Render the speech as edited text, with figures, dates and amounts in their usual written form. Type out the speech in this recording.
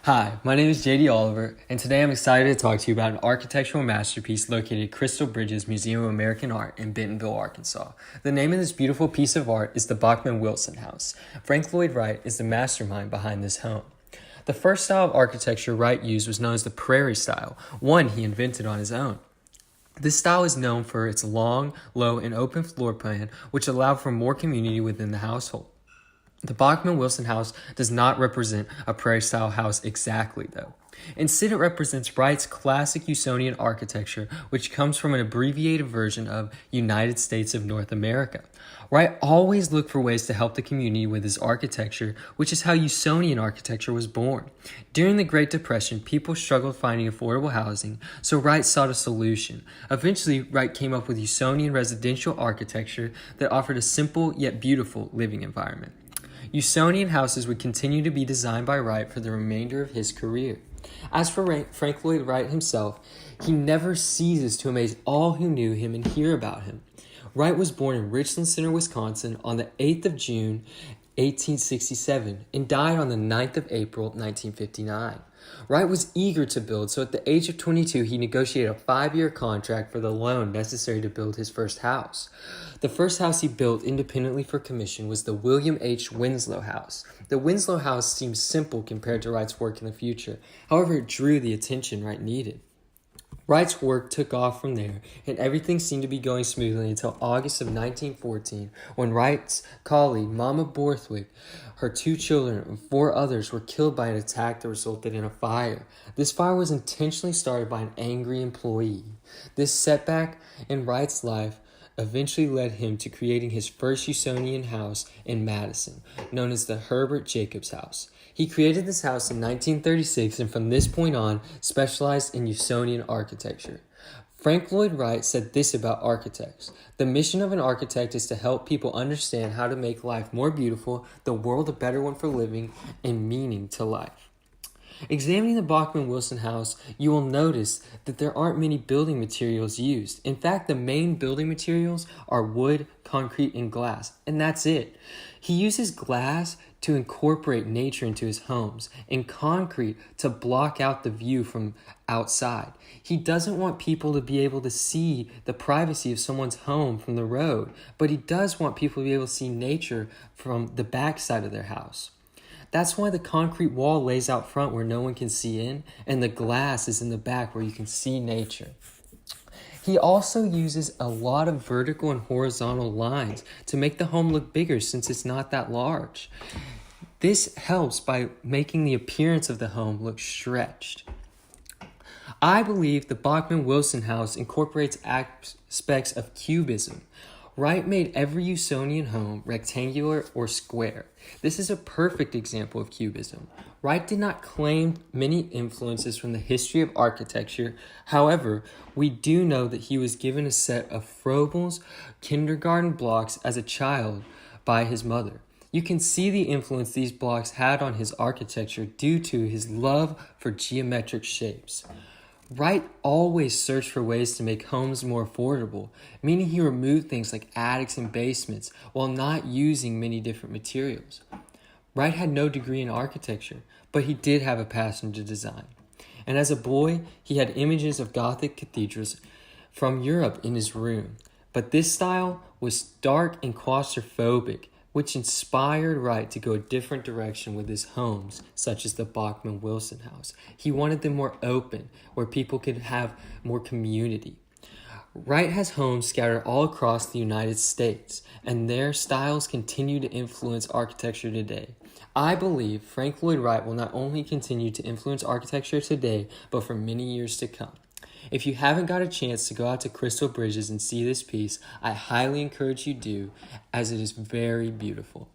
Hi, my name is JD Oliver, and today I'm excited to talk to you about an architectural masterpiece located at Crystal Bridges Museum of American Art in Bentonville, Arkansas. The name of this beautiful piece of art is the Bachman-Wilson House. Frank Lloyd Wright is the mastermind behind this home. The first style of architecture Wright used was known as the prairie style, one he invented on his own. This style is known for its long, low, and open floor plan, which allowed for more community within the household. The Bachman-Wilson house does not represent a prairie-style house exactly, though. Instead, it represents Wright's classic Usonian architecture, which comes from an abbreviated version of United States of North America. Wright always looked for ways to help the community with his architecture, which is how Usonian architecture was born. During the Great Depression, people struggled finding affordable housing, so Wright sought a solution. Eventually, Wright came up with Usonian residential architecture that offered a simple yet beautiful living environment. Usonian houses would continue to be designed by Wright for the remainder of his career. As for Frank Lloyd Wright himself, he never ceases to amaze all who knew him and hear about him. Wright was born in Richland Center, Wisconsin on the 8th of June, 1867, and died on the 9th of April, 1959. Wright was eager to build, so at the age of 22, he negotiated a 5-year contract for the loan necessary to build his first house. The first house he built independently for commission was the William H. Winslow House. The Winslow House seems simple compared to Wright's work in the future. However, it drew the attention Wright needed. Wright's work took off from there, and everything seemed to be going smoothly until August of 1914, when Wright's colleague, Mama Borthwick, her 2 children, and 4 others were killed by an attack that resulted in a fire. This fire was intentionally started by an angry employee. This setback in Wright's life eventually led him to creating his first Usonian house in Madison, known as the Herbert Jacobs House. He created this house in 1936 and from this point on specialized in Usonian architecture. Frank Lloyd Wright said this about architects: "The mission of an architect is to help people understand how to make life more beautiful, the world a better one for living, and meaning to life." Examining the Bachman-Wilson house, you will notice that there aren't many building materials used. In fact, the main building materials are wood, concrete, and glass, and that's it. He uses glass to incorporate nature into his homes, and concrete to block out the view from outside. He doesn't want people to be able to see the privacy of someone's home from the road, but he does want people to be able to see nature from the backside of their house. That's why the concrete wall lays out front where no one can see in, and the glass is in the back where you can see nature. He also uses a lot of vertical and horizontal lines to make the home look bigger since it's not that large. This helps by making the appearance of the home look stretched. I believe the Bachman-Wilson house incorporates aspects of cubism. Wright made every Usonian home rectangular or square. This is a perfect example of cubism. Wright did not claim many influences from the history of architecture. However, we do know that he was given a set of Froebel's kindergarten blocks as a child by his mother. You can see the influence these blocks had on his architecture due to his love for geometric shapes. Wright always searched for ways to make homes more affordable, meaning he removed things like attics and basements while not using many different materials. Wright had no degree in architecture, but he did have a passion to design. And as a boy, he had images of Gothic cathedrals from Europe in his room. But this style was dark and claustrophobic, which inspired Wright to go a different direction with his homes, such as the Bachman-Wilson house. He wanted them more open, where people could have more community. Wright has homes scattered all across the United States, and their styles continue to influence architecture today. I believe Frank Lloyd Wright will not only continue to influence architecture today, but for many years to come. If you haven't got a chance to go out to Crystal Bridges and see this piece, I highly encourage you do, as it is very beautiful.